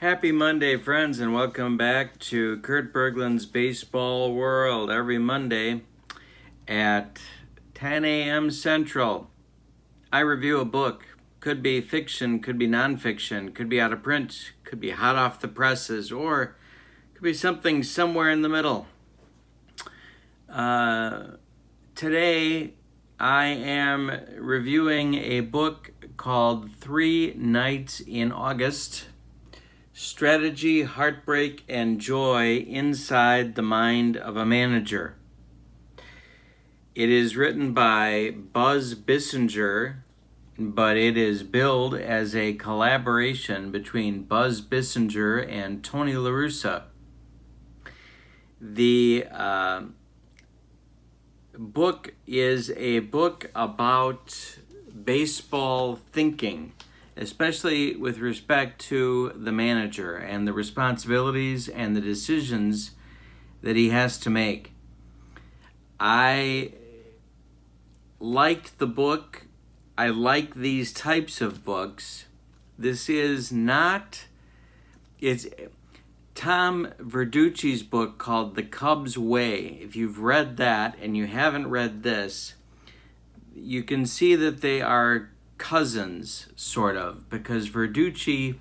Happy Monday, friends, and welcome back to Kurt Bergland's Baseball World every Monday at 10 a.m. Central. I review a book. Could be fiction, could be nonfiction, could be out of print, could be hot off the presses, or could be something somewhere in the middle. Today, I am reviewing a book called 3 Nights in August: Strategy, Heartbreak, and Joy Inside the Mind of a Manager. It is written by Buzz Bissinger, but it is billed as a collaboration between Buzz Bissinger and Tony La Russa. The book is a book about baseball thinking, especially with respect to the manager and the responsibilities and the decisions that he has to make. I liked the book. I like these types of books. This is not, it's Tom Verducci's book called The Cubs Way. If you've read that and you haven't read this, you can see that they are cousins, sort of, because Verducci,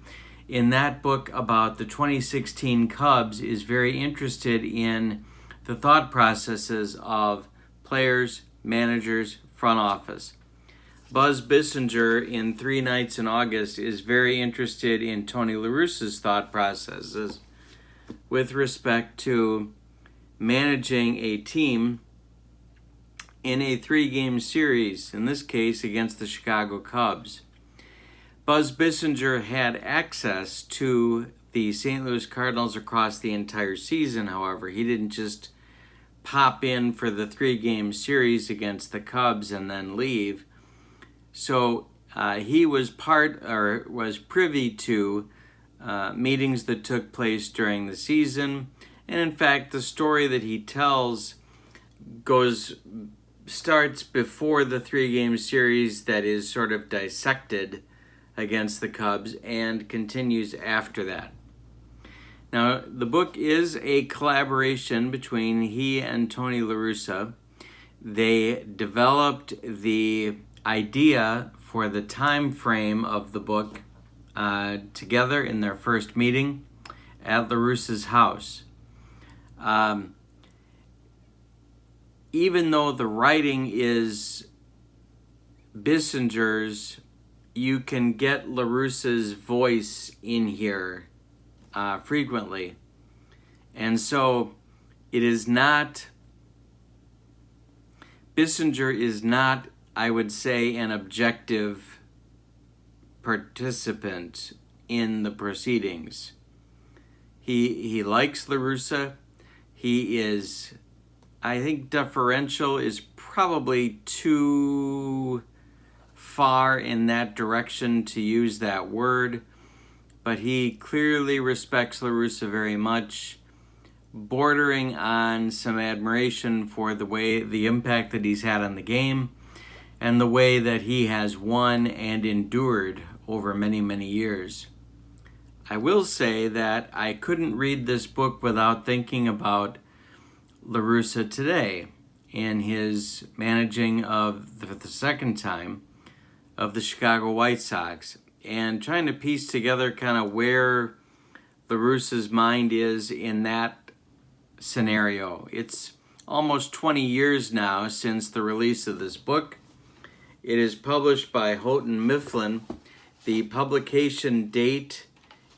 in that book about the 2016 Cubs, is very interested in the thought processes of players, managers, front office. Buzz Bissinger, in 3 Nights in August, is very interested in Tony La Russa's thought processes with respect to managing a team in a 3-game series, in this case against the Chicago Cubs. Buzz Bissinger had access to the St. Louis Cardinals across the entire season, however. He didn't just pop in for the 3-game series against the Cubs and then leave. So he was was privy to meetings that took place during the season. And in fact, the story that he tells starts before the 3-game series that is sort of dissected against the Cubs and continues after that. Now, the book is a collaboration between he and Tony La Russa. They developed the idea for the time frame of the book together in their first meeting at La Russa's house. Even though the writing is Bissinger's, you can get La Russa's voice in here frequently. And so it is not, Bissinger is not, I would say, an objective participant in the proceedings. He likes La Russa. He is, I think deferential is probably too far in that direction to use that word, but he clearly respects La Russa very much, bordering on some admiration for the impact that he's had on the game and the way that he has won and endured over many, many years. I will say that I couldn't read this book without thinking about La Russa today in his managing of, for the second time, of the Chicago White Sox, and trying to piece together kind of where La Russa's mind is in that scenario. It's almost 20 years now since the release of this book. It is published by Houghton-Mifflin. The publication date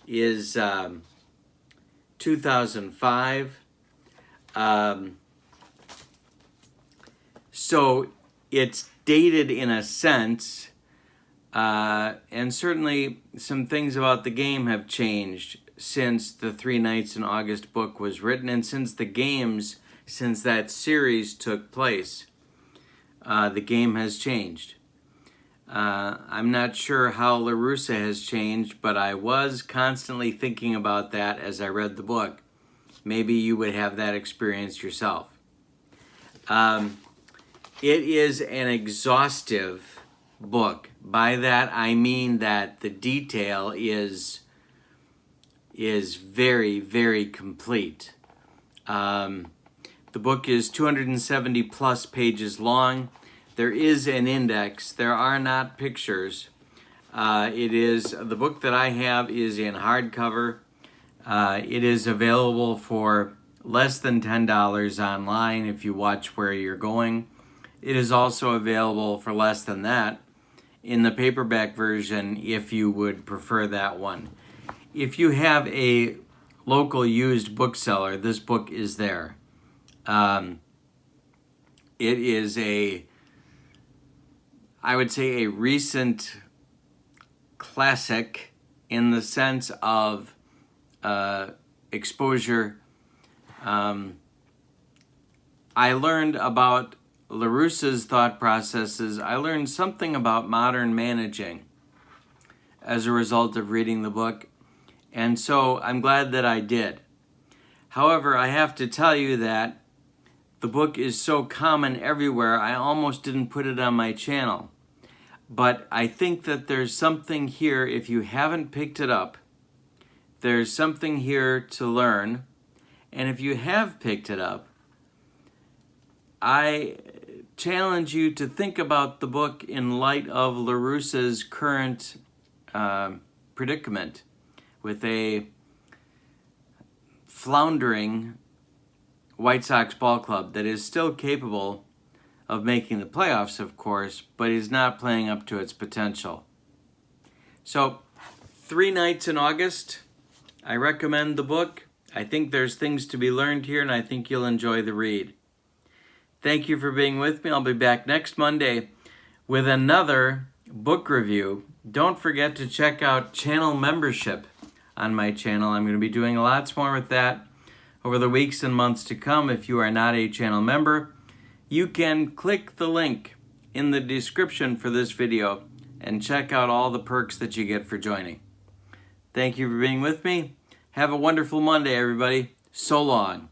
is 2005. So it's dated in a sense, and certainly some things about the game have changed since the 3 Nights in August book was written, and since that series took place. The game has changed. I'm not sure how La Russa has changed, but I was constantly thinking about that as I read the book. Maybe you would have that experience yourself. It is an exhaustive book. By that, I mean that the detail is is very, very complete. The book is 270 plus pages long. There is an index. There are not pictures. The book that I have is in hardcover. It is available for less than $10 online if you watch Where You're Going. It is also available for less than that in the paperback version if you would prefer that one. If you have a local used bookseller, this book is there. It is I would say a recent classic in the sense of exposure. I learned about LaRusa's thought processes. I learned something about modern managing as a result of reading the book, and so I'm glad that I did. However, I have to tell you that the book is so common everywhere, I almost didn't put it on my channel. But I think that there's something here, if you haven't picked it up, there's something here to learn. And if you have picked it up, I challenge you to think about the book in light of LaRusa's current predicament with a floundering White Sox ball club that is still capable of making the playoffs, of course, but is not playing up to its potential. So, 3 nights in August. I recommend the book. I think there's things to be learned here, and I think you'll enjoy the read. Thank you for being with me. I'll be back next Monday with another book review. Don't forget to check out channel membership on my channel. I'm going to be doing lots more with that over the weeks and months to come. If you are not a channel member, you can click the link in the description for this video and check out all the perks that you get for joining. Thank you for being with me. Have a wonderful Monday, everybody. So long.